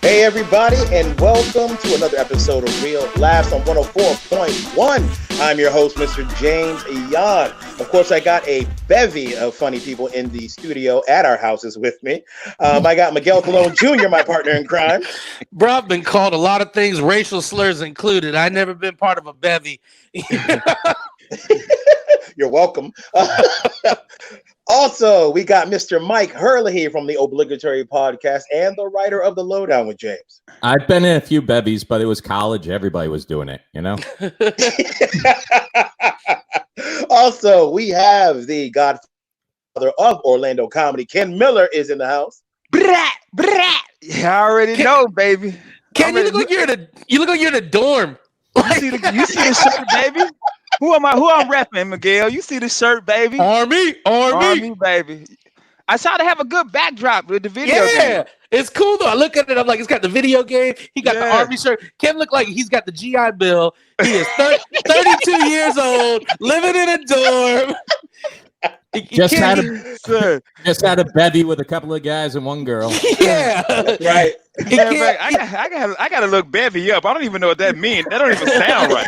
Hey everybody, and welcome to another episode of Real Laughs on 104.1. I'm your host, Mr. James Yan. Of course, I got a bevy of funny people in the studio at our houses with me. I got Miguel Colon Jr., my partner in crime. Bro, I've been called a lot of things, racial slurs included. I've never been part of a bevy. You're welcome. Also, we got Mr. Mike Hurley from the obligatory podcast and the writer of The Lowdown with James. I've been in a few bevies, but it was college. Everybody was doing it, you know? Also, we have the godfather of Orlando comedy, Ken Miller, is in the house. Brat, brat. You already know, baby. Ken, you look like you're in a dorm. You see the shirt, baby? Who I'm repping, Miguel? You see the shirt, baby? Army, baby. I try to have a good backdrop with the video game. Yeah, it's cool though. I look at it, I'm like, it's got the video game. He got the Army shirt. Ken look like he's got the GI Bill. He is 32 years old, living in a dorm. Just had a bevy with a couple of guys and one girl. Yeah, right. I gotta look bevy up. I don't even know what that means. That don't even sound right.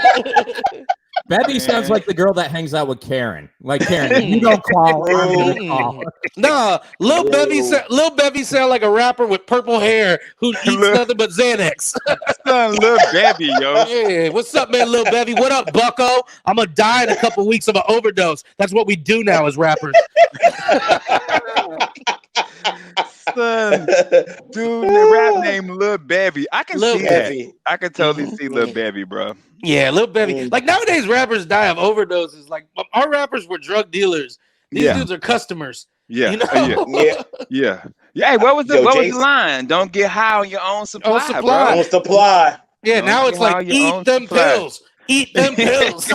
Bevy sounds like the girl that hangs out with Karen. Like Karen, you don't call. I'm gonna call. No, Lil Bevy sound like a rapper with purple hair who eats nothing but Xanax. Lil Bevy, yo. Yeah, what's up, man, Lil Bevy? What up, Bucko? I'm gonna die in a couple weeks of an overdose. That's what we do now as rappers. Son, dude, the rap name Lil Bevy. I can see Bevy. that. I can totally see Lil Bevy, bro. Yeah, Lil Bevy. Like nowadays, rappers die of overdoses. Like our rappers were drug dealers. These dudes are customers. Yeah, you know? yeah. Hey, what was the line? Don't get high on your own supply. Bro. Own supply. Yeah, now it's like eat them pills. Eat them pills.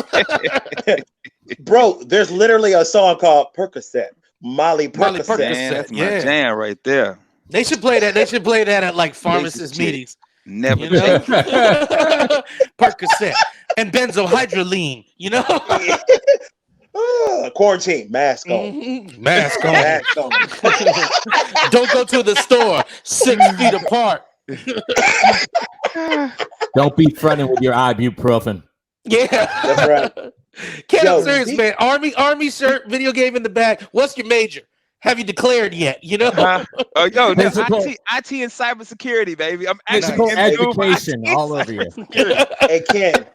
Bro, there's literally a song called Percocet. Molly Percocet. Man, that's my jam right there. They should play that. They should play that at like pharmacist meetings. Never change. Percocet and benzohydroline. You know. Quarantine, mask on. Mm-hmm. Mask on. Don't go to the store 6 feet apart. Don't be fronting with your ibuprofen. Yeah, that's right. Ken, I'm serious, man. Army shirt, video game in the back. What's your major? Have you declared yet? You know? IT and cybersecurity, baby. I'm actually education all over you. Hey, Ken,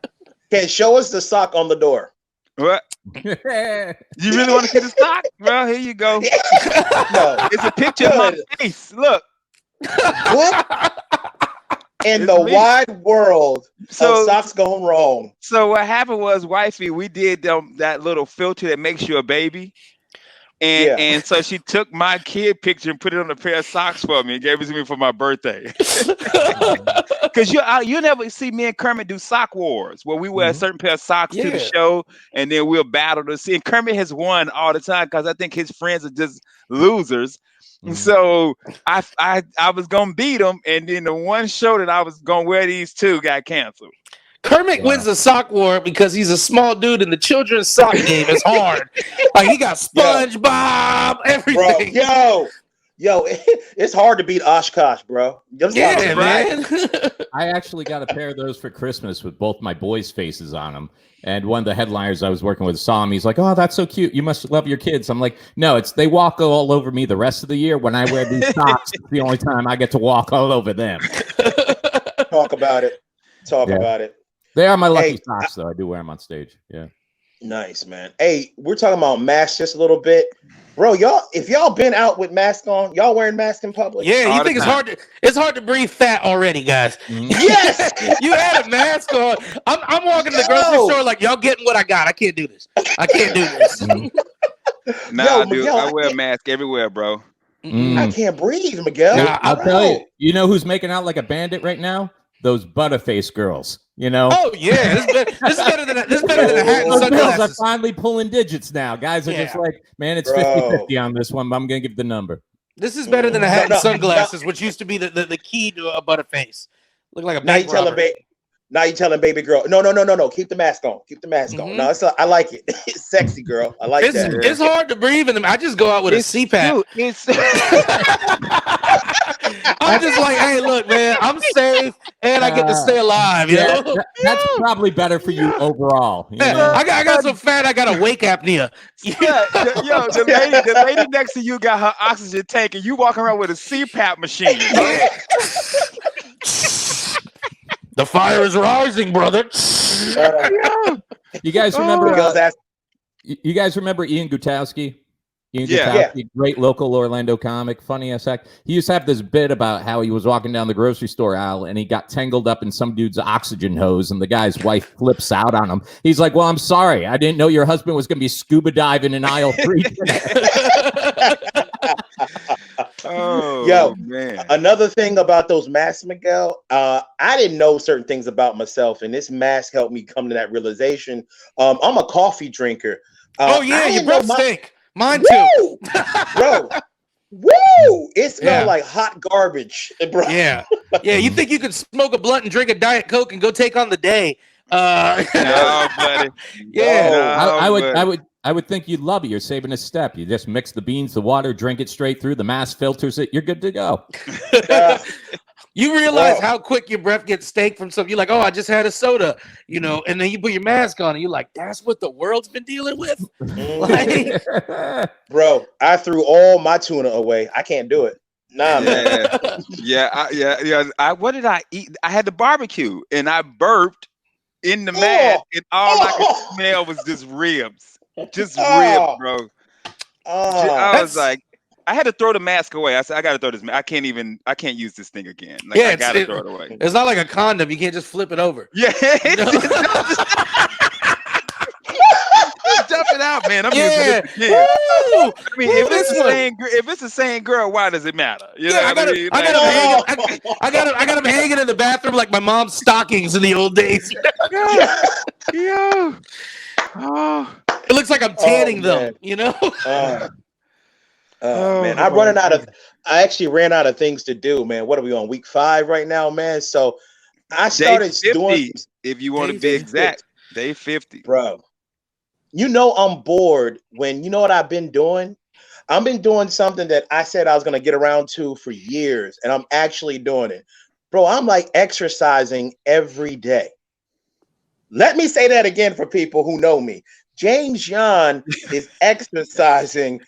show us the sock on the door. What? You really want to see the sock? Well, here you go. No, it's a picture of my face. Look. What? In the wide world of socks going wrong. So what happened was, wifey, we did that little filter that makes you a baby. And so she took my kid picture and put it on a pair of socks for me and gave it to me for my birthday. Because you never see me and Kermit do sock wars where we wear a certain pair of socks to the show and then we'll battle to see. And Kermit has won all the time because I think his friends are just losers. So I was gonna beat him, and then the one show that I was gonna wear these two got canceled. Kermit wins the sock war because he's a small dude, and the children's sock game is hard. Like he got SpongeBob, everything. Bro, yo, it's hard to beat Oshkosh, bro. Yeah, man. I actually got a pair of those for Christmas with both my boys' faces on them. And one of the headliners I was working with saw him. He's like, "Oh, that's so cute. You must love your kids." I'm like, "No, they walk all over me the rest of the year. When I wear these socks, it's the only time I get to walk all over them." Talk about it. About it. They are my lucky socks, though. I do wear them on stage. Yeah. Nice, man. Hey, we're talking about masks just a little bit. Bro, if y'all been out with masks on, y'all wearing masks in public? Yeah, you think it's hard to breathe fat already, guys. Yes! You had a mask on. I'm walking to the grocery store like, y'all getting what I got. I can't do this. I can't do this. Dude, I wear a mask everywhere, bro. I can't breathe, Miguel. Yeah, I'll tell you. You know who's making out like a bandit right now? Those Butterface girls. You know? Oh yeah, this is better than a hat and sunglasses. Girls are finally pulling digits now. Guys are just like, man, it's 50-50 on this one, but I'm gonna give the number. This is better than a hat and sunglasses, which used to be the key to a Butterface. Look like a bank robber. Now you telling baby girl, no. Keep the mask on. Keep the mask on. No, I like it. It's sexy, girl. I like that. It's hard to breathe in them. I just go out with a CPAP. I'm just like, hey, look, man, I'm safe and I get to stay alive. You know? That's probably better for you overall. You know? I got so fat, I got a wake apnea. The lady next to you got her oxygen tank, and you walking around with a CPAP machine. The fire is rising, brother. You guys remember? You guys remember Ian Gutowski? Gutowski, great local Orlando comic, funny ass act. He used to have this bit about how he was walking down the grocery store aisle and he got tangled up in some dude's oxygen hose, and the guy's wife flips out on him. He's like, "Well, I'm sorry, I didn't know your husband was going to be scuba diving in aisle 3." Yo, man. Another thing about those masks, Miguel, I didn't know certain things about myself, and this mask helped me come to that realization. I'm a coffee drinker. Your breath stink. Mine too. too. Bro. Woo! It smelled like hot garbage, bro. Yeah. You think you could smoke a blunt and drink a Diet Coke and go take on the day? No, buddy. Yeah. I would think you'd love it. You're saving a step. You just mix the beans, the water, drink it straight through. The mask filters it. You're good to go. You realize how quick your breath gets stank from something. You're like, oh, I just had a soda, and then you put your mask on and you're like, that's what the world's been dealing with. Bro, I threw all my tuna away. I can't do it. Nah, man. What did I eat? I had the barbecue and I burped in the mask, and all I could smell was just ribs. Just ribs, bro. I was like, I had to throw the mask away. I said, I got to throw this. I can't use this thing again. Like, I got to throw it away. It's not like a condom. You can't just flip it over. Yeah. Dump it out, man. I'm using this again. I mean, if it's the same girl, why does it matter? I got them hanging in the bathroom like my mom's stockings in the old days. Yeah. It looks like I'm tanning them, Man, I actually ran out of things to do, man. What are we on, week 5 right now, man? So I started doing, if you want to be exact, day 50, bro. I'm bored when you know what I've been doing. I've been doing something that I said I was going to get around to for years, and I'm actually doing it, bro. I'm like exercising every day. Let me say that again for people who know me. James Yan is exercising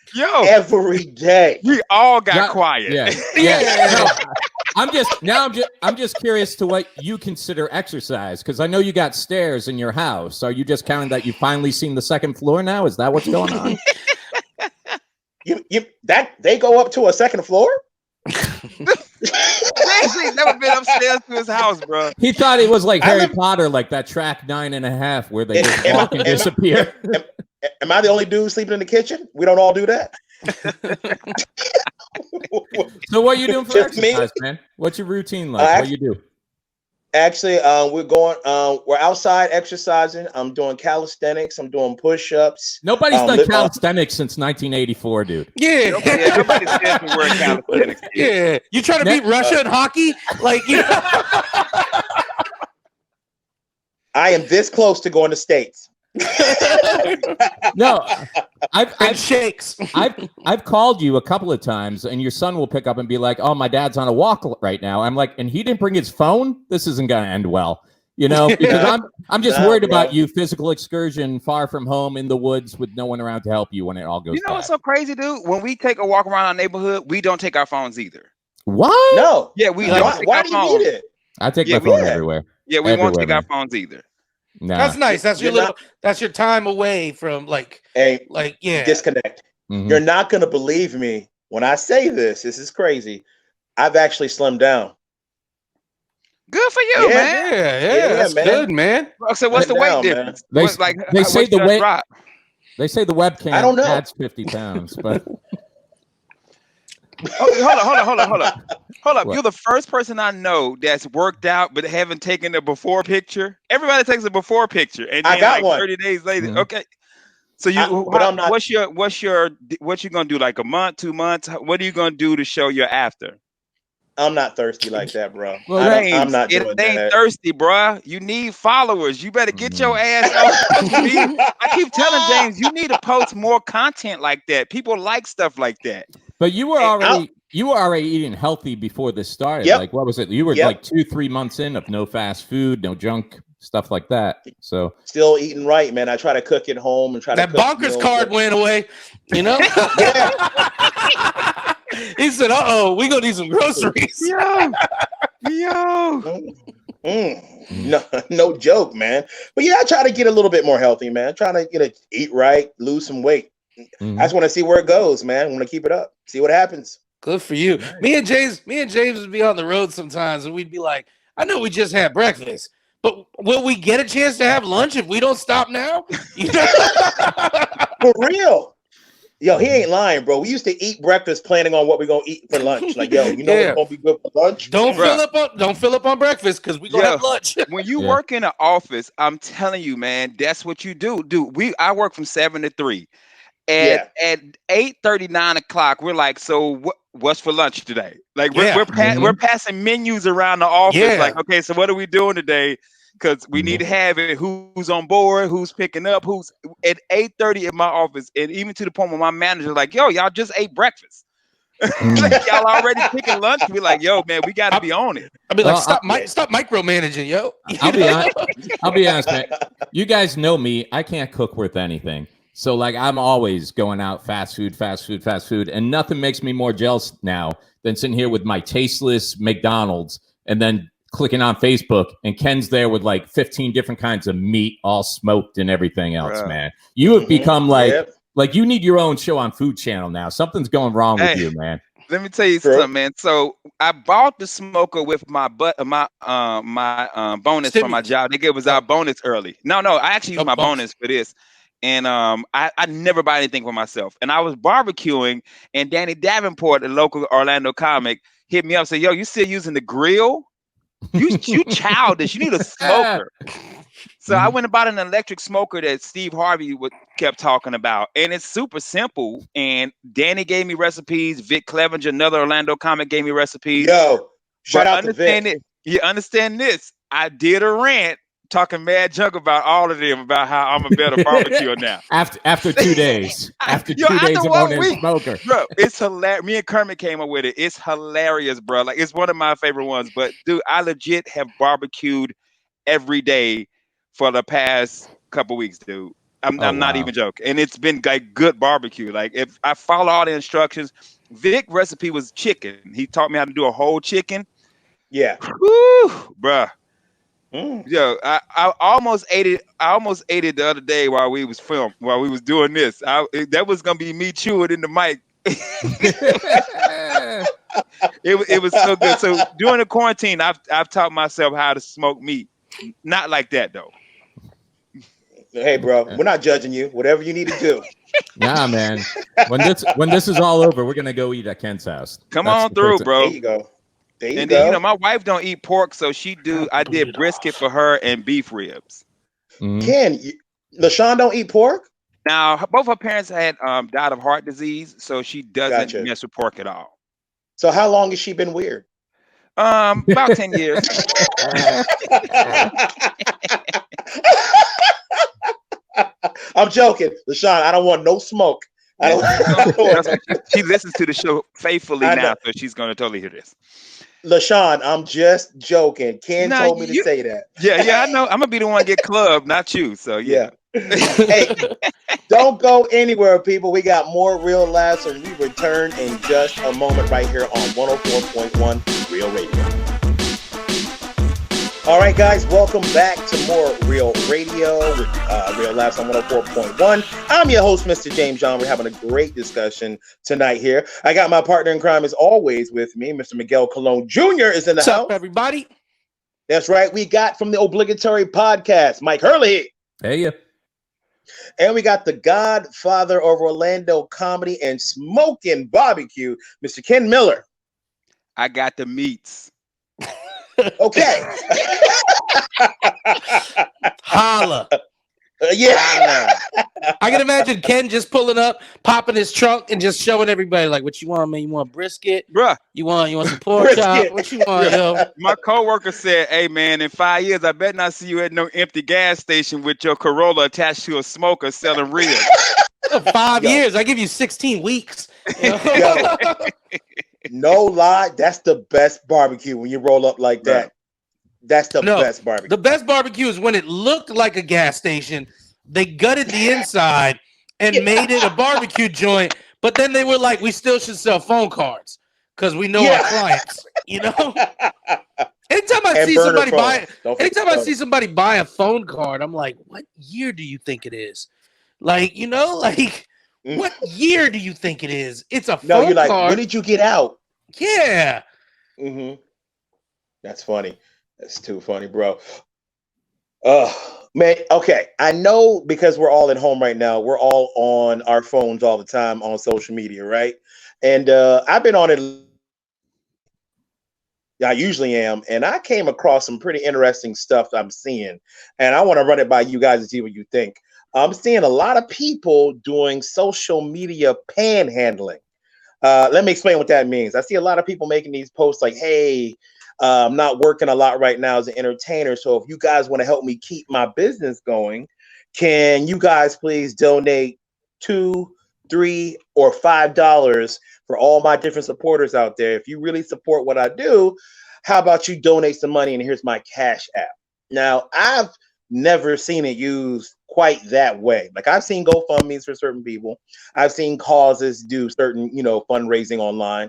every day. We all got quiet. Yeah. I'm just curious to what you consider exercise, because I know you got stairs in your house. Are you just counting that you've finally seen the second floor now? Is that what's going on? That they go up to a second floor? He's never been upstairs to his house, bro. He thought it was like Harry Potter, like that track 9.5 where they just walk and disappear. Am I the only dude sleeping in the kitchen? We don't all do that. So what are you doing for exercise, man? What's your routine like? What you do? Actually, we're outside exercising. I'm doing calisthenics. I'm doing push-ups. Nobody's done calisthenics since 1984, dude. Yeah. Nobody says the word calisthenics. Yeah. You trying to beat Russia in hockey? Like, I am this close to going to States. No, I've shakes. I've called you a couple of times, and your son will pick up and be like, "Oh, my dad's on a walk right now." I'm like, and he didn't bring his phone. This isn't going to end well, because I'm just worried about you physical excursion far from home in the woods with no one around to help you when it all goes. What's so crazy, dude? When we take a walk around our neighborhood, we don't take our phones either. What? No. Yeah, we don't. Why do you need it? I take my phone everywhere. Yeah, we won't take our phones either. No. That's nice. That's that's your time away from disconnect. Mm-hmm. You're not gonna believe me when I say this. This is crazy. I've actually slimmed down. Good for you, man. Yeah, that's man. good, man. So what's the weight difference? They say the weight. They say the webcam adds 50 pounds, but. Hold up. What? You're the first person I know that's worked out but haven't taken a before picture. Everybody takes a before picture, and then I got one 30 days later. Mm-hmm. Okay. So what you gonna do? Like a month, 2 months? What are you gonna do to show your after? I'm not thirsty like that, bro. Well, I'm not doing that. It ain't thirsty, bro. You need followers. You better get your ass off me. I keep telling James, you need to post more content like that. People like stuff like that. But you were already You were already eating healthy before this started. Yep. Like, what was it? You were like 2-3 months in of no fast food, no junk, stuff like that. So still eating right, man. I try to cook at home and try that to cook bonkers card went away, you know? He said, we gonna need some groceries. Yo. No joke, man. But yeah, I try to get a little bit more healthy, man. Trying to eat right, lose some weight. I just want to see where it goes, man. I want to keep it up, see what happens. Good for you. Me and James would be on the road sometimes, and we'd be like, I know we just had breakfast, but will we get a chance to have lunch if we don't stop now? For real. Yo, he ain't lying, bro. We used to eat breakfast planning on what we're gonna eat for lunch. Like, yo, what's gonna be good for lunch? Don't fill up on breakfast because we gonna have lunch. When you work in an office, I'm telling you, man, that's what you do. I work from 7 to 3. At 8:30, 9 o'clock, we're like, so what's for lunch today? Like we're passing menus around the office. Yeah. Like, okay, so what are we doing today? Because we need to have it. Who's on board? Who's picking up? Who's at 8:30 in my office, and even to the point where my manager's like, "Yo, y'all just ate breakfast. Like, y'all already picking lunch." We're like, "Yo, man, we got to be on it." I'll be like, stop micromanaging, yo. I'll be honest, man. You guys know me. I can't cook worth anything. So like, I'm always going out fast food, and nothing makes me more jealous now than sitting here with my tasteless McDonald's and then clicking on Facebook, and Ken's there with like 15 different kinds of meat, all smoked and everything else, man. You have become like you need your own show on Food Channel now. Something's going wrong with you, man. Let me tell you something, man. So I bought the smoker with my bonus from my job. They gave us our bonus early. No, I actually used my bonus for this. And I never buy anything for myself. And I was barbecuing, and Danny Davenport, a local Orlando comic, hit me up and said, "Yo, you still using the grill? You childish. You need a smoker." So I went and bought an electric smoker that Steve Harvey kept talking about, and it's super simple. And Danny gave me recipes. Vic Clevenger, another Orlando comic, gave me recipes. Yo, shout out to Vic. You understand this? I did a rant talking mad junk about all of them, about how I'm a better barbecuer now. After 2 days. After 2 days of owning a smoker. Bro, it's hilarious. Me and Kermit came up with it. It's hilarious, bro. Like, it's one of my favorite ones. But, dude, I legit have barbecued every day for the past couple weeks, dude. I'm not even joking. And it's been like good barbecue. Like, if I follow all the instructions, Vic recipe was chicken. He taught me how to do a whole chicken. Yeah. Woo, bruh. Yo, I almost ate it. I almost ate it the other day while we was doing this. That was gonna be me chewing in the mic. It was so good. So during the quarantine, I've taught myself how to smoke meat. Not like that though. Hey, bro, we're not judging you. Whatever you need to do. Nah, man. When this is all over, we're gonna go eat at Ken's house. Come on through, bro. There you go. And then, my wife don't eat pork, so I did brisket for her and beef ribs. Ken, LaShawn don't eat pork? Now, both her parents had died of heart disease, so she doesn't mess with pork at all. So how long has she been weird? About 10 years. I'm joking. LaShawn, I don't want no smoke. She listens to the show faithfully now, so she's going to totally hear this. LaShawn, I'm just joking. Ken told me to say that. Yeah, I know. I'm gonna be the one to get clubbed, not you. So yeah. Hey, don't go anywhere, people. We got more Real Laughs, and we return in just a moment right here on 104.1 Real Radio. All right, guys, welcome back to more Real Radio with Real Laughs on 104.1. I'm your host, Mr. James John. We're having a great discussion tonight here. I got my partner in crime, as always, with me. Mr. Miguel Colon Jr. is in the house. What's up, everybody? That's right. We got from the obligatory podcast, Mike Hurley. Hey, yeah. And we got the godfather of Orlando comedy and smoking barbecue, Mr. Ken Miller. I got the meats. Okay. Holla. Yeah. I can imagine Ken just pulling up, popping his trunk, and just showing everybody, like, what you want, man? You want brisket? Bruh. You want some pork chop? What you want, yo? My coworker said, "Hey, man, in 5 years, I bet not see you at no empty gas station with your Corolla attached to a smoker selling ribs." 5 years. I give you 16 weeks. Yo. No lie, that's the best barbecue when you roll up like that. That's the best barbecue. The best barbecue is when it looked like a gas station. They gutted the inside and made it a barbecue joint, but then they were like, we still should sell phone cards because we know our clients, you know? Anytime I see somebody buy a phone card, I'm like, what year do you think it is? Like, you know, like what year do you think it is? It's a phone card. When did you get out? Yeah. Mm-hmm. That's funny. That's too funny, bro. Man, okay. I know because we're all at home right now. We're all on our phones all the time on social media, right? And I've been on it. I usually am. And I came across some pretty interesting stuff I'm seeing. And I want to run it by you guys and see what you think. I'm seeing a lot of people doing social media panhandling. Let me explain what that means. I see a lot of people making these posts like, hey, I'm not working a lot right now as an entertainer. So if you guys want to help me keep my business going, can you guys please donate $2, $3, or $5 for all my different supporters out there? If you really support what I do, how about you donate some money and here's my Cash App? Now, I've never seen it used quite that way. Like I've seen GoFundMe's for certain people. I've seen causes do certain, fundraising online.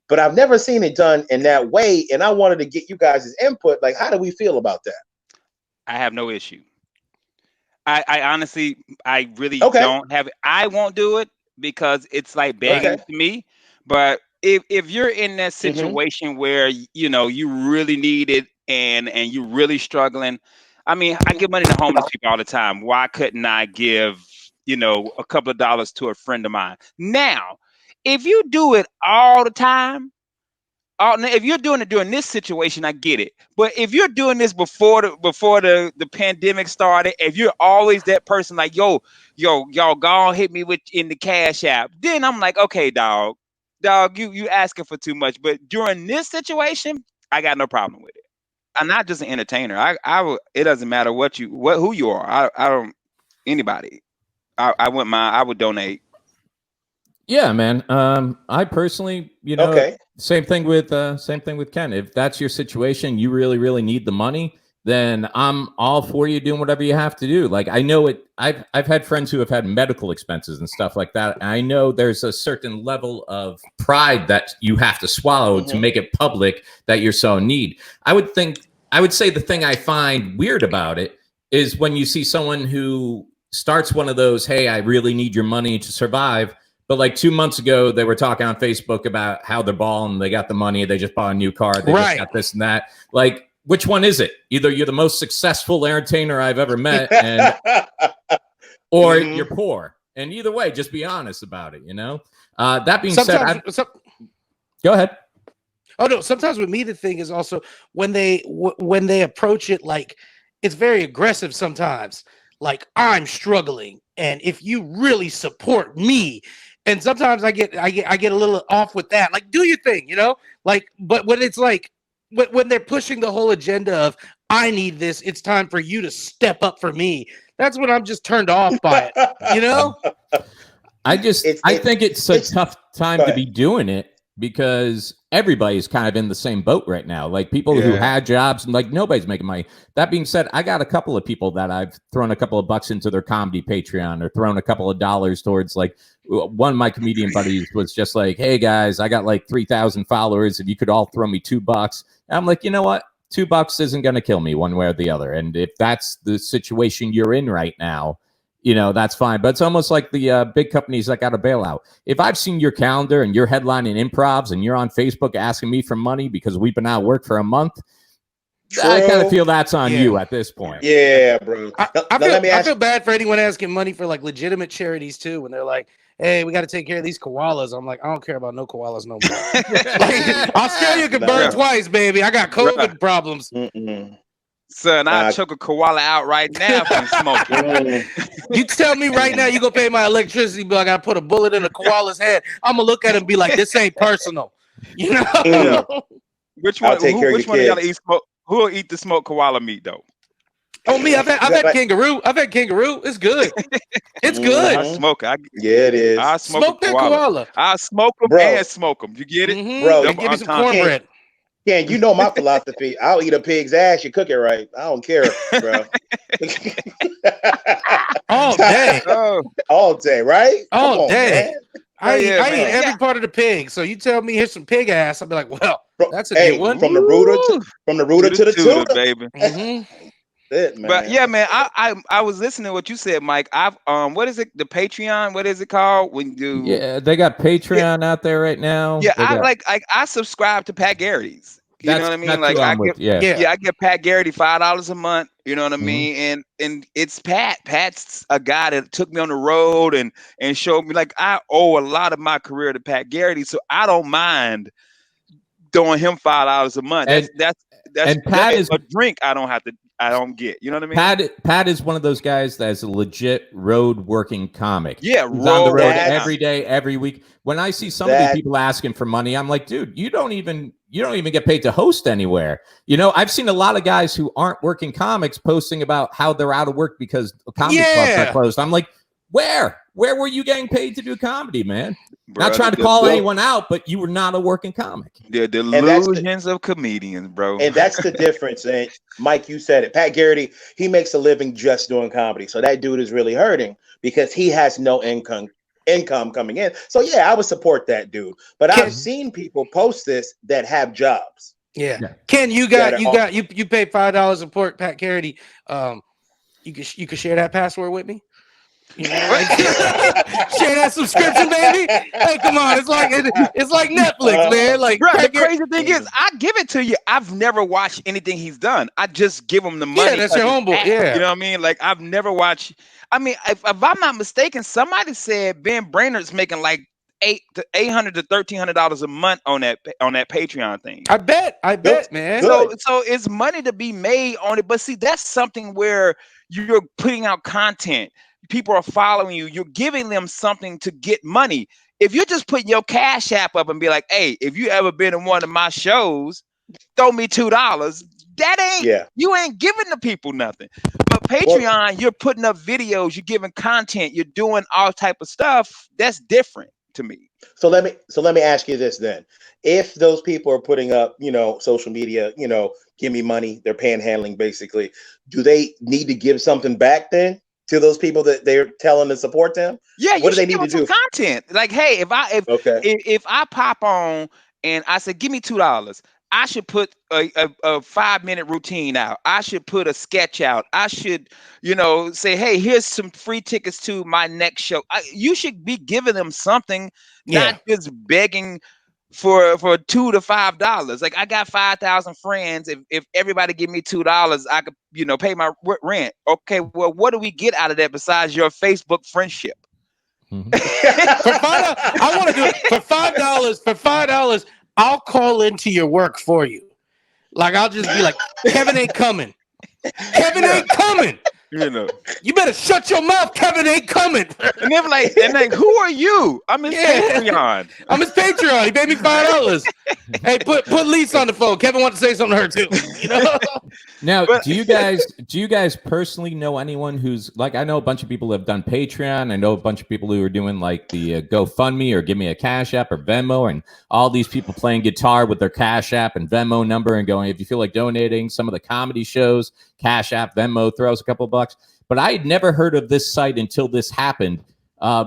But I've never seen it done in that way. And I wanted to get you guys' input. Like, how do we feel about that? I have no issue. I honestly, I really don't have it. I won't do it because it's like begging to me. But if you're in that situation where, you really need it and you're really struggling. I mean, I give money to homeless people all the time. Why couldn't I give, a couple of dollars to a friend of mine? Now, if you do it all the time, if you're doing it during this situation, I get it. But if you're doing this before the pandemic started, if you're always that person like, y'all go hit me in the Cash App, then I'm like, okay, dog, you asking for too much. But during this situation, I got no problem with it. I'm not just an entertainer. It doesn't matter who you are. I don't anybody. I would donate. Yeah, man. I personally, same thing with Ken. If that's your situation, you really, really need the money, then I'm all for you doing whatever you have to do. Like I know it. I've had friends who have had medical expenses and stuff like that. And I know there's a certain level of pride that you have to swallow to make it public that you're so in need. I would say the thing I find weird about it is when you see someone who starts one of those, hey, I really need your money to survive. But like 2 months ago, they were talking on Facebook about how they're balling. They got the money. They just bought a new car. They just got this and that. Like, which one is it? Either you're the most successful entertainer I've ever met, or you're poor. And either way, just be honest about it. That being said, go ahead. Oh no! Sometimes with me, the thing is also when they approach it like it's very aggressive. Sometimes, like I'm struggling, and if you really support me. And sometimes I get a little off with that. Like, do your thing, Like, but when it's like when they're pushing the whole agenda of I need this, it's time for you to step up for me. That's when I'm just turned off by it, I think it's a tough time to be doing it because everybody's kind of in the same boat right now. Like people who had jobs and like nobody's making money. That being said, I got a couple of people that I've thrown a couple of bucks into their comedy Patreon or thrown a couple of dollars towards. Like one of my comedian buddies was just like, hey guys, I got like 3,000 followers. If you could all throw me $2. And I'm like, you know what? $2 isn't going to kill me one way or the other. And if that's the situation you're in right now, that's fine. But it's almost like the big companies that got a bailout. If I've seen your calendar and you're headlining improvs and you're on Facebook asking me for money because we've been out of work for a month, I kind of feel that's on you at this point. Yeah, bro. I feel bad for anyone asking money for like legitimate charities too. When they're like, hey, we got to take care of these koalas. I'm like, I don't care about no koalas no more. Like, Australia can burn twice, baby. I got COVID problems. Son, I'll choke a koala out right now from smoking. You tell me right now you gonna pay my electricity bill. I gotta put a bullet in a koala's head. I'm gonna look at it and be like, this ain't personal. Which one? Which one of y'all eat smoke? Who will eat the smoked koala meat though? Oh, me, I've had kangaroo. I've had kangaroo. It's good. It's good. I smoke it. Yeah, it is. I smoke that koala. koala. I smoke them Bro. and smoke them. You get it? Bro, And give me some cornbread. Yeah, you know my philosophy. I'll eat a pig's ass. You cook it right. I don't care, bro. All day. All day, right? All day. Man. I eat every part of the pig. So you tell me here's some pig ass, I'll be like, well, that's a good one. From the rooter to the tutor, baby. It, man. But yeah, man, I was listening to what you said, Mike. I've what is it? The Patreon? What is it called? When you do? Yeah, they got Patreon out there right now. Yeah, I subscribe to Pat Garrity's. You know what I mean? Like I get Pat Garrity $5 a month. You know what I mean? And it's Pat. Pat's a guy that took me on the road and showed me, like, I owe a lot of my career to Pat Garrity, so I don't mind throwing him $5 a month. That's Pat is a drink I don't get. You know what I mean? Pat is one of those guys that's a legit road working comic. Yeah, he's on the road every day, every week. When I see some of these people asking for money, I'm like, dude, you don't even get paid to host anywhere. You know, I've seen a lot of guys who aren't working comics posting about how they're out of work because comedy clubs are closed. I'm like, where were you getting paid to do comedy, man? Bro, not trying to call anyone out, but you were not a working comic. The delusions of comedians, bro. And that's the difference. And Mike, you said it. Pat Garrity, he makes a living just doing comedy. So that dude is really hurting because he has no income coming in. So yeah, I would support that dude. But I've seen people post this that have jobs. Yeah. Ken, you paid $5 to support Pat Garrity. You could share that password with me. You know, like, share that subscription, baby. Hey, come on, it's like Netflix, man. Like, bro, the crazy thing is, I give it to you. I've never watched anything he's done. I just give him the money. Yeah, that's your homeboy. Yeah, you know what I mean. Like, I've never watched. I mean, if I'm not mistaken, somebody said Ben Brainerd's making like $800 to $1,300 a month on that Patreon thing. I bet, man. So it's money to be made on it. But see, that's something where you're putting out content. People are following you. You're giving them something to get money. If you're just putting your Cash App up and be like, hey, if you ever been in one of my shows, throw me $2. That ain't, you ain't giving the people nothing. But Patreon, you're putting up videos, you're giving content, you're doing all type of stuff. That's different to me. So let me ask you this then. If those people are putting up, social media, give me money, they're panhandling basically, do they need to give something back then to those people that they're telling to support them? Yeah, what do they need to do? Content. Like, hey, if I pop on and I say, give me $2, I should put a 5-minute routine out. I should put a sketch out. I should, say, hey, here's some free tickets to my next show. You should be giving them something, not just begging for $2 to $5. Like, I got 5,000 friends. If everybody give me $2, I could, pay my rent. Okay, well, what do we get out of that besides your Facebook friendship? For I want to do it for $5. For $5, I'll call into your work for you. Like, I'll just be like, Kevin ain't coming. Kevin ain't coming. You better shut your mouth. Kevin ain't coming. And they're like, who are you? I'm his Patreon. I'm his Patreon. He paid me $5. Hey, put Lisa on the phone. Kevin wants to say something to her too. Now, do you guys personally know anyone who's like? I know a bunch of people who have done Patreon. I know a bunch of people who are doing like the GoFundMe or Give Me a Cash App or Venmo, and all these people playing guitar with their Cash App and Venmo number and going, if you feel like donating, some of the comedy shows, Cash App, Venmo, throw us a couple of bucks. But I had never heard of this site until this happened.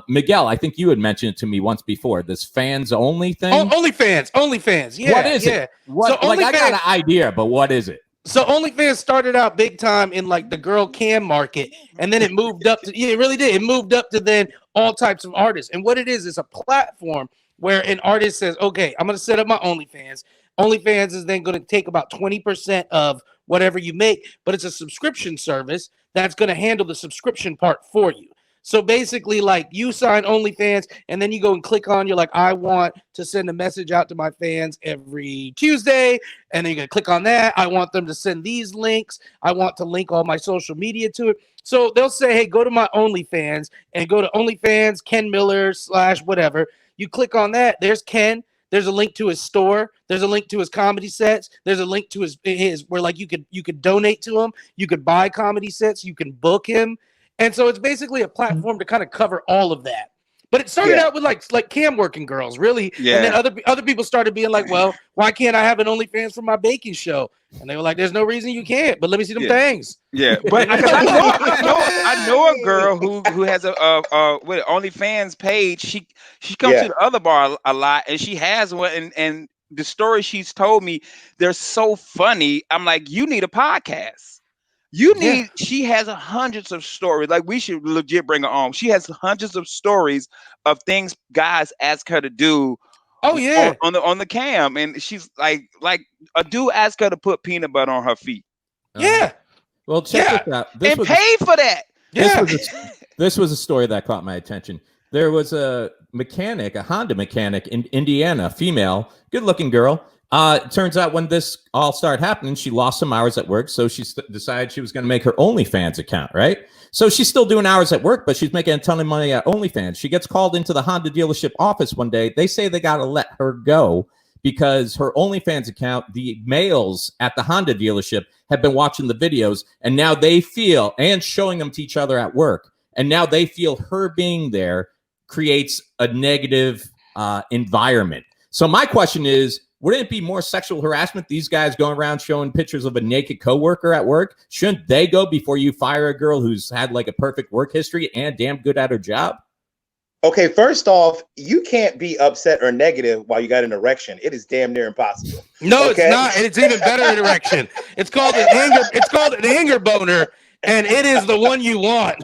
Miguel, I think you had mentioned it to me once before. This fans only thing. OnlyFans. Yeah. What is it? What? So I got an idea, but what is it? So OnlyFans started out big time in like the girl cam market, and then it moved up to it really did. It moved up to then all types of artists. And what it is a platform where an artist says, okay, I'm going to set up my OnlyFans. OnlyFans is then going to take about 20% of whatever you make, but it's a subscription service that's going to handle the subscription part for you. So basically, like, you sign OnlyFans, and then you go and click on, you're like, I want to send a message out to my fans every Tuesday, and then you're going to click on that. I want them to send these links. I want to link all my social media to it. So they'll say, hey, go to my OnlyFans, and go to OnlyFans, Ken Miller / whatever. You click on that. There's Ken. There's a link to his store. There's a link to his comedy sets. There's a link to his where like you could donate to him. You could buy comedy sets. You can book him. And so it's basically a platform to kind of cover all of that. But it started out with like cam working girls, really. Yeah. And then other people started being like, well, why can't I have an OnlyFans for my baking show? And they were like, there's no reason you can't, but let me see them things. Yeah, but I know a girl who has a OnlyFans page. She comes to the other bar a lot, and she has one. And the stories she's told me, they're so funny. I'm like, you need a podcast. She has hundreds of stories. Like, we should legit bring her on. She has hundreds of stories of things guys ask her to do. Oh yeah, on the cam, and she's like a dude asked her to put peanut butter on her feet. Yeah. Well, check this out. And paid for that. This was a story that caught my attention. There was a Honda mechanic in Indiana, female, good-looking girl. Turns out when this all started happening, she lost some hours at work, so she decided she was going to make her OnlyFans account, right? So she's still doing hours at work, but she's making a ton of money at OnlyFans. She gets called into the Honda dealership office one day. They say they got to let her go because her OnlyFans account, the males at the Honda dealership have been watching the videos, and now they feel, and showing them to each other at work, and now they feel her being there creates a negative environment. So my question is, wouldn't it be more sexual harassment? These guys going around showing pictures of a naked coworker at work. Shouldn't they go before you fire a girl who's had like a perfect work history and damn good at her job? Okay, first off, you can't be upset or negative while you got an erection. It is damn near impossible. No, it's not, and it's even better an erection. It's called an anger. It's called an anger boner, and it is the one you want.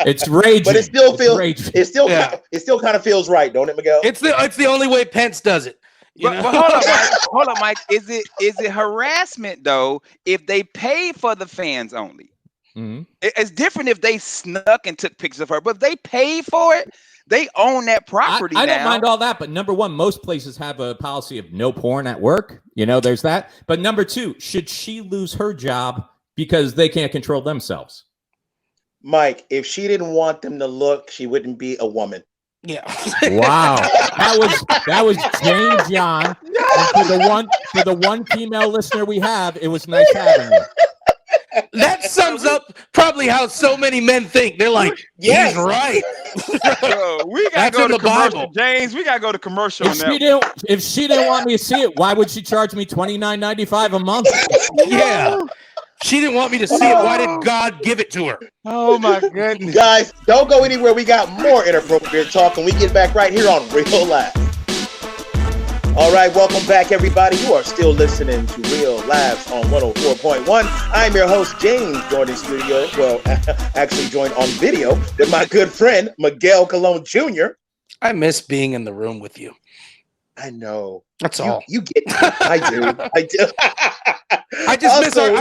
It's raging, but it still feels. It still kind of feels right, don't it, Miguel? It's the only way Pence does it. But hold on, Mike. Is it harassment though if they pay for the fans only? Mm-hmm. It's different if they snuck and took pictures of her, but if they pay for it, they own that property. I don't mind all that, but number one, most places have a policy of no porn at work. There's that. But number two, should she lose her job because they can't control themselves? Mike, if she didn't want them to look, she wouldn't be a woman. Yeah. Wow. That was James Yon. And for the one female listener we have, it was nice having you. That sums up probably how so many men think. They're like, he's right. We gotta go to commercial, James. We gotta go to commercial. If she didn't want me to see it, why would she charge me $29.95 a month? Yeah. She didn't want me to see it. Why did God give it to her? Oh my goodness. Guys, don't go anywhere. We got more inappropriate talk when we get back right here on Real Life. All right, welcome back, everybody. You are still listening to Real Laughs on 104.1. I'm your host, James, joined in studio. Well, actually joined on video with my good friend, Miguel Colon Jr. I miss being in the room with you. I know. That's all. You get me. I do. I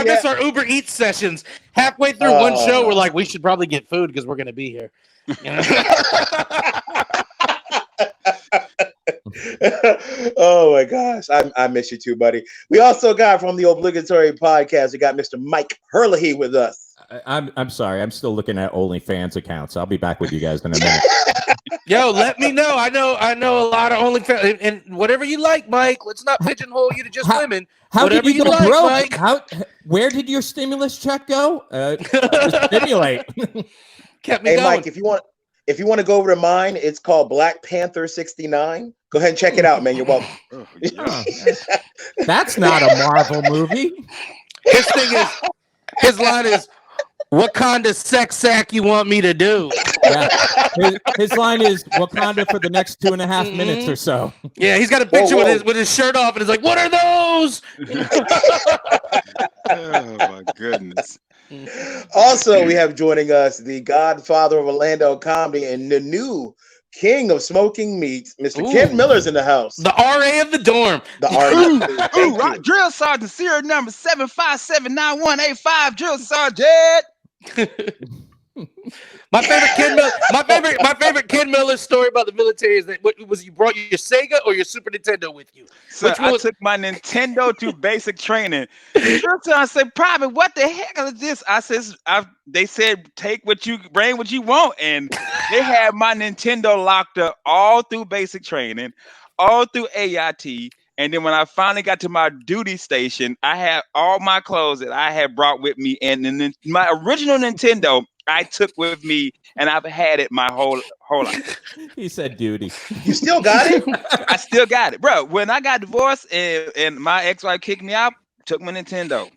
miss our Uber Eats sessions. Halfway through one show, we're like, we should probably get food because we're going to be here. Oh my gosh, I miss you too, buddy. We also got from the obligatory podcast, we got Mr. Mike Herlihy with us. I'm sorry, I'm still looking at OnlyFans accounts. I'll be back with you guys in a minute. Yo, let me know. I know a lot of OnlyFans and whatever you like, Mike. Let's not pigeonhole you to just women. How did you go broke? Mike. Where did your stimulus check go? Stimulate. Kept me going. Mike, if you want to go over to mine, it's called Black Panther 69. Go ahead and check it out, man. You're welcome. That's not a Marvel movie. His line is, what kind of sex sack you want me to do? Yeah. His line is Wakanda for the next 2.5 minutes or so. Yeah, he's got a picture with his shirt off, and it's like, what are those? Oh my goodness. Also, we have joining us the godfather of Orlando comedy and the new king of smoking meats, Mr. Kent Miller's in the house. The RA of the dorm. The RA. Drill Sergeant, serial number 7579185. Drill Sergeant. My favorite Ken Miller story about the military is that what was you brought your Sega or your Super Nintendo with you? So I took my Nintendo to basic training. I said, "Private, what the heck is this?" I says, they said, bring what you want, and they had my Nintendo locked up all through basic training, all through AIT. And then when I finally got to my duty station, I had all my clothes that I had brought with me, and then my original Nintendo I took with me, and I've had it my whole life. He said duty. You still got it? I still got it, bro. When I got divorced and my ex-wife kicked me out, took my Nintendo.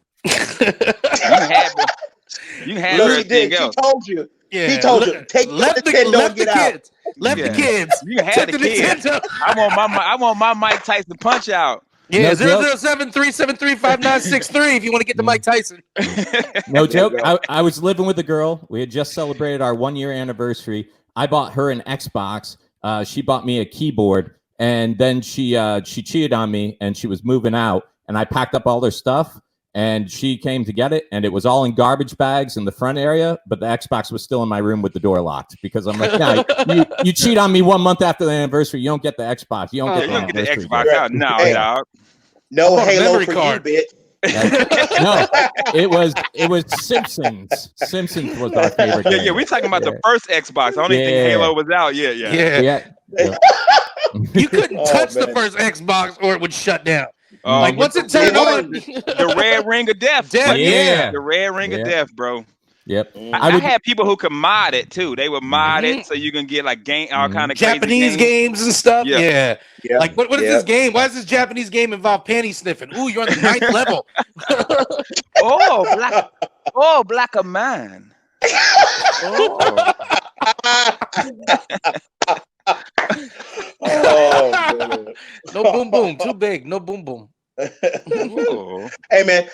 You had everything else. He told you. Yeah. He told you, take the Nintendo and get out. Left the kids. You had the kids. I want my Mike Tyson punch out. Yeah, 007-373-5963 if you want to get to Mike Tyson. No joke. I was living with a girl. We had just celebrated our 1-year anniversary. I bought her an Xbox. She bought me a keyboard, and then she cheated on me, and she was moving out, and I packed up all her stuff, and she came to get it, and it was all in garbage bags in the front area, but the Xbox was still in my room with the door locked because I'm like, no, you cheat on me 1 month after the anniversary, you don't get the Xbox. You don't get the Xbox out. No, dog. No Halo for you, bitch. No, it was Simpsons. Simpsons was our favorite. Yeah, we're talking about the first Xbox. I don't even think Halo was out. Yeah. You couldn't touch the first Xbox or it would shut down. Like once it turned on, the red ring of death. Yeah, the red ring of death, bro. Yep. I had people who could mod it too. They would mod it so you can get like all kind of Japanese games and stuff. Yeah. Like what is this game? Why does this Japanese game involve panty sniffing? Ooh, you're on the 9th level. Black of mine. No boom boom. Too big. No boom boom. Hey man,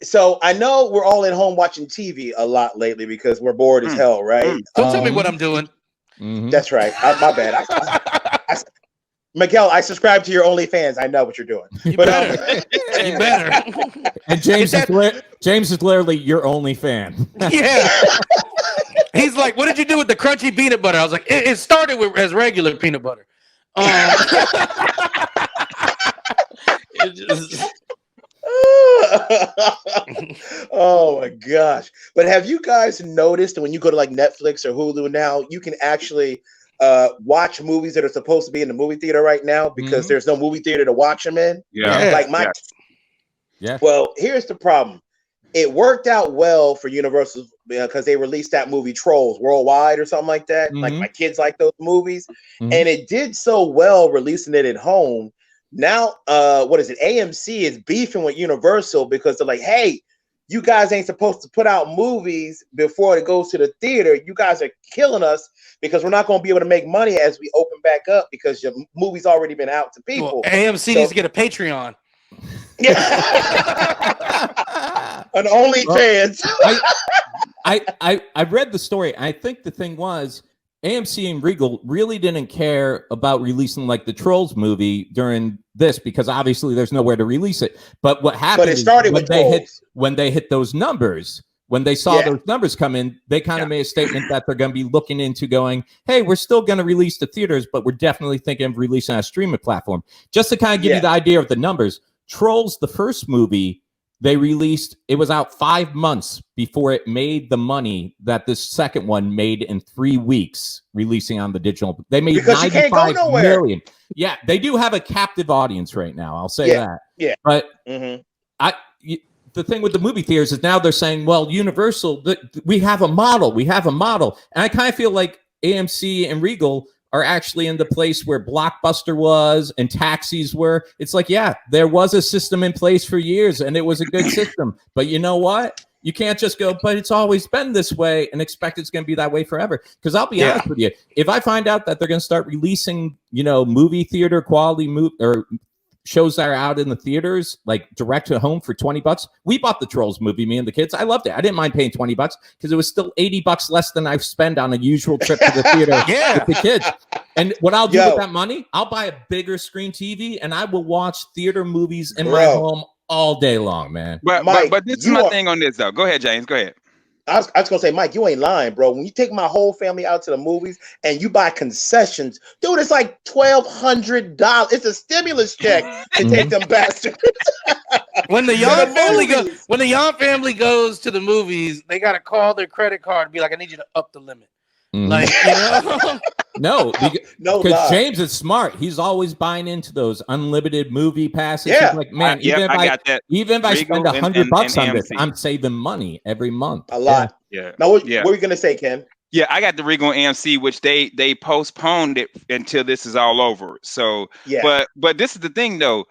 so I know we're all at home watching TV a lot lately because we're bored as hell, right? Don't tell me what I'm doing. That's right. My bad. Miguel, I subscribe to your OnlyFans. I know what you're doing. You better. You better. And James is literally your only fan. Yeah. He's like, what did you do with the crunchy peanut butter? I was like, it started with as regular peanut butter. Oh my gosh. But have you guys noticed when you go to like Netflix or Hulu now, you can actually watch movies that are supposed to be in the movie theater right now because there's no movie theater to watch them in? Well, here's the problem. It worked out well for Universal because they released that movie Trolls worldwide or something like that. Like my kids like those movies. And it did so well releasing it at home. Now, AMC is beefing with Universal because they're like, hey, you guys ain't supposed to put out movies before it goes to the theater. You guys are killing us because we're not going to be able to make money as we open back up because your movie's already been out to people. Well, AMC needs to get a Patreon. An OnlyFans. I read the story. I think the thing was AMC and Regal really didn't care about releasing like the Trolls movie during this because obviously there's nowhere to release it. But what happened? But it started with when they hit those numbers. When they saw those numbers come in, they kind of made a statement that they're going to be looking into going, hey, we're still going to release the theaters, but we're definitely thinking of releasing on a streaming platform. Just to kind of give you the idea of the numbers, Trolls, the first movie, they released, it was out 5 months before it made the money that this second one made in 3 weeks releasing on the digital. They made because 95 million. Yeah, they do have a captive audience right now. I'll say that. Yeah. But the thing with the movie theaters is now they're saying, well, Universal, we have a model. We have a model. And I kind of feel like AMC and Regal are actually in the place where Blockbuster was and taxis were. It's like, yeah, there was a system in place for years and it was a good system. But you know what? You can't just go, but it's always been this way and expect it's going to be that way forever. Because I'll be honest with you, if I find out that they're going to start releasing, movie theater quality or shows that are out in the theaters, like direct to home for $20. We bought the Trolls movie, me and the kids. I loved it. I didn't mind paying $20 because it was still $80 less than I spend on a usual trip to the theater with the kids. And what I'll do with that money, I'll buy a bigger screen TV and I will watch theater movies in my home all day long, man. But this is my thing on this though. Go ahead, James. Go ahead. I was gonna say, Mike, you ain't lying, bro. When you take my whole family out to the movies and you buy concessions, dude, it's like $1,200. It's a stimulus check to take them bastards. When the Yon family goes to the movies, they gotta call their credit card and be like, "I need you to up the limit." Like, you know? No, No, because James is smart. He's always buying into those unlimited movie passes. Yeah. He's like, man, even if I spend $100 on this, I'm saving money every month. A lot. Yeah. Now, what were you gonna say, Ken? Yeah, I got the Regal AMC, which they postponed it until this is all over. So, yeah. But this is the thing though.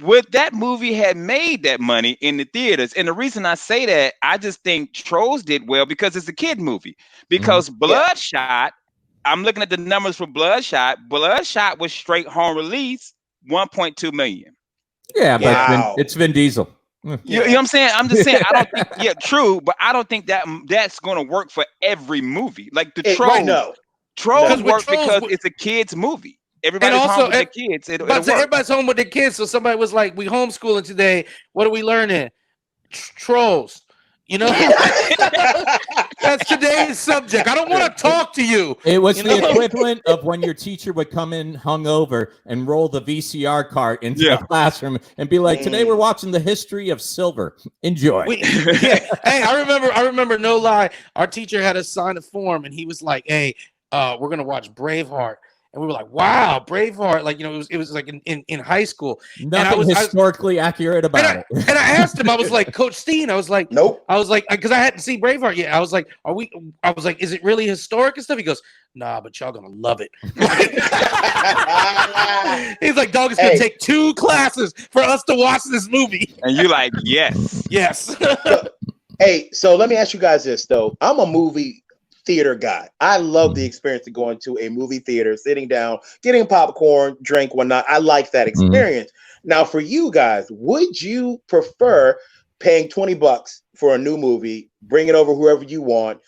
Would that movie had made that money in the theaters? And the reason I say that, I just think Trolls did well because it's a kid movie. Because Bloodshot, I'm looking at the numbers for Bloodshot. Bloodshot was straight home release, 1.2 million. Yeah, but it's Vin Diesel. You know what I'm saying? I'm just saying, I don't think, true, but I don't think that's going to work for every movie. Like the Trolls work because it's a kid's movie. Everybody's home with their kids. Everybody's home with their kids. So somebody was like, "We homeschooling today. What are we learning? Trolls." You know, that's today's subject. I don't want to talk to you. It was the equivalent of when your teacher would come in hungover and roll the VCR cart into the classroom and be like, "Today we're watching the history of silver. Enjoy." Hey, I remember. No lie, our teacher had us sign a form, and he was like, "Hey, we're gonna watch Braveheart." And we were like, "Wow, Braveheart!" Like, you know, it was like in high school. Nothing historically accurate about it. And I asked him, I was like, "Coach Steen," I was like, "Nope." I was like, because I hadn't seen Braveheart yet. I was like, I was like, "Is it really historic and stuff?" He goes, "Nah, but y'all gonna love it." He's like, "Dog, it's gonna take 2 classes for us to watch this movie." And you're like, "Yes, yes." Hey, so let me ask you guys this though. I'm a movie theater guy. I love the experience of going to a movie theater, sitting down, getting popcorn, drink, whatnot. I like that experience. Now, for you guys, would you prefer paying $20 for a new movie, bring it over whoever you want,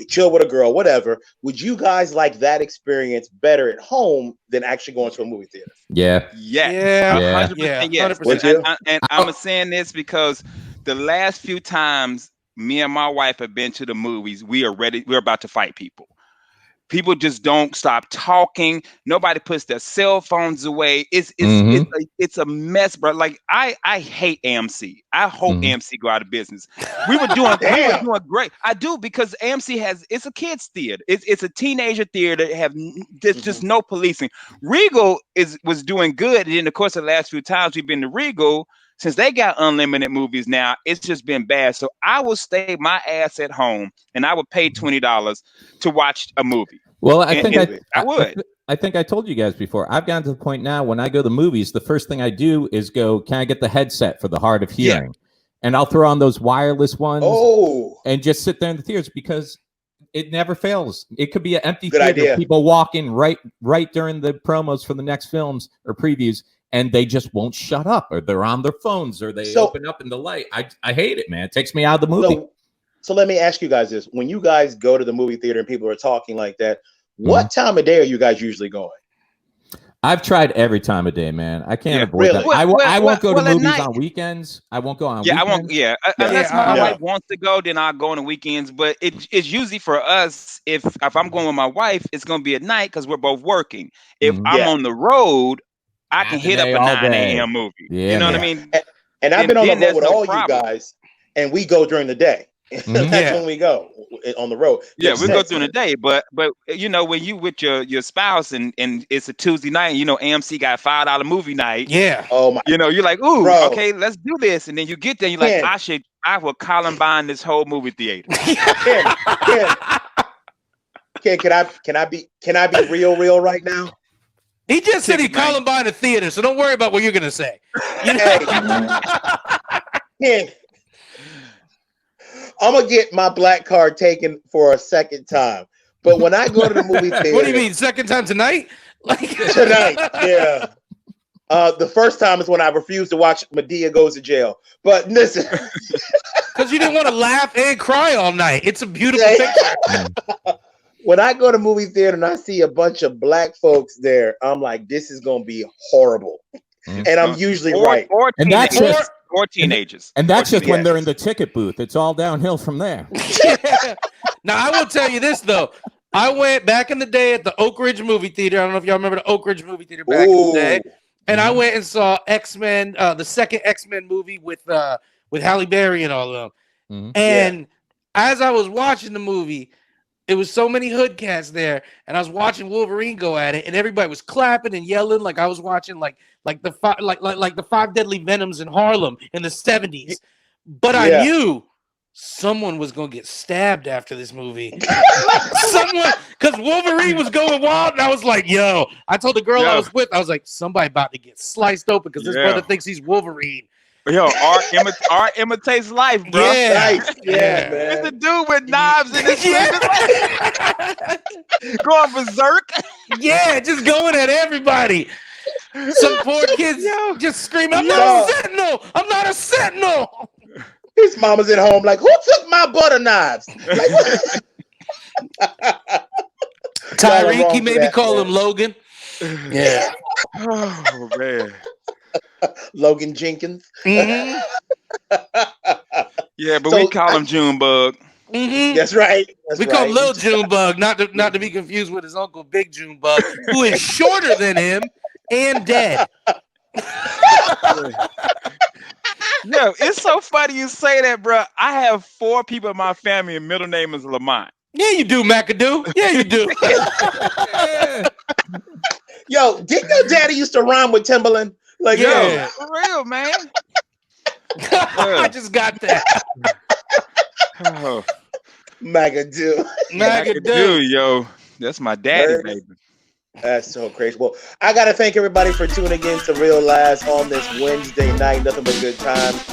chill with a girl, whatever? Would you guys like that experience better at home than actually going to a movie theater? Yeah. Yeah. 100% yes. 100%. And I'm saying this because the last few times me and my wife have been to the movies, we're about to fight people. People just don't stop talking. Nobody puts their cell phones away. It's a mess, bro. Like I hate AMC. I hope AMC go out of business. We were doing great. I do, because AMC it's a kids theater. It's a teenager theater. There's just no policing. Regal was doing good, and in the course of the last few times we've been to Regal, since they got unlimited movies now, it's just been bad. So I will stay my ass at home and I would pay $20 to watch a movie. Well, I think I would. I think I told you guys before, I've gotten to the point now when I go to movies, the first thing I do is go, can I get the headset for the hard of hearing? Yeah. And I'll throw on those wireless ones and just sit there in the theaters, because it never fails. It could be an empty theater. People walk in right during the promos for the next films or previews, and they just won't shut up, or they're on their phones, or they open up in the light. I hate it, man. It takes me out of the movie. So let me ask you guys this. When you guys go to the movie theater and people are talking like that, what time of day are you guys usually going? I've tried every time of day, man. I can't avoid that. I won't go to movies on weekends. I won't go on weekends. I won't. Unless my wife wants to go, then I'll go on the weekends. But it's usually for us, if I'm going with my wife, it's going to be at night because we're both working. If I'm on the road, I can hit up a 9 a.m. movie. Yeah, you know what I mean? And I've been on the road with all you guys, and we go during the day. That's when we go on the road. Yeah, we go during the day, but you know, when you with your spouse and it's a Tuesday night, and, you know, AMC got $5 movie night. Yeah. Oh my. You know, you're like, ooh, okay, let's do this, and then you get there, and you're like, I will Columbine this whole movie theater. Ken, can I be real right now? He just said he Columbine a theater, so don't worry about what you're gonna say. Ken, I'm gonna get my black card taken for a second time. But when I go to the movie theater, what do you mean, second time tonight? Tonight, yeah. The first time is when I refused to watch Madea Goes to Jail. But listen, because you didn't want to laugh and cry all night. It's a beautiful picture. When I go to movie theater and I see a bunch of black folks there, I'm like, this is gonna be horrible. And I'm usually right. And that's or teenagers. And that's just when yes. they're in the ticket booth. It's all downhill from there. Yeah. Now I will tell you this though. I went back in the day at the Oak Ridge movie theater. I don't know if y'all remember the Oak Ridge movie theater back in the day. And I went and saw X-Men, the second X-Men movie with Halle Berry and all of them. And as I was watching the movie, it was so many hood cats there, and I was watching Wolverine go at it, and everybody was clapping and yelling like I was watching like the five deadly venoms in Harlem in the 70s. But I knew someone was gonna get stabbed after this movie. Someone, because Wolverine was going wild, and I was like, "Yo!" I told the girl I was with, I was like, "Somebody about to get sliced open because this brother thinks he's Wolverine." Yo, art imitates life, bro. Yeah, man. It's the dude with knives in his going berserk. Yeah, just going at everybody. Some poor kids just screaming, "I'm not a sentinel! I'm not a sentinel!" His mama's at home like, who took my butter knives? Like, Tyreek, he maybe call him Logan. Yeah. Oh man. Logan Jenkins. Yeah, but we call him Junebug. That's right. We call him Lil Junebug, not to be confused with his uncle Big Junebug, who is shorter than him and dead. No, it's so funny you say that, bro. I have 4 people in my family, and middle name is Lamont. Yeah, you do, McAdoo. Yeah, you do. Yo, didn't your daddy used to rhyme with Timberland? Like, yo, for real, man. I just got that. Oh. McAdoo. McAdoo, yo. That's my daddy, baby. That's so crazy. Well, I got to thank everybody for tuning in to Real Last on this Wednesday night. Nothing but good times.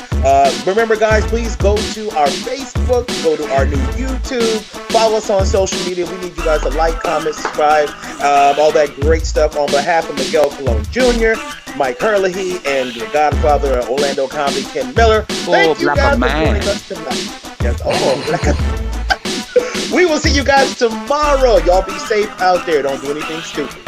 Remember, guys, please go to our Facebook, go to our new YouTube, follow us on social media. We need you guys to like, comment, subscribe, all that great stuff. On behalf of Miguel Colon Jr., Mike Herlihy, and the Godfather of Orlando Comedy, Ken Miller. Thank you guys for joining us tonight. Yes. We will see you guys tomorrow. Y'all be safe out there. Don't do anything stupid.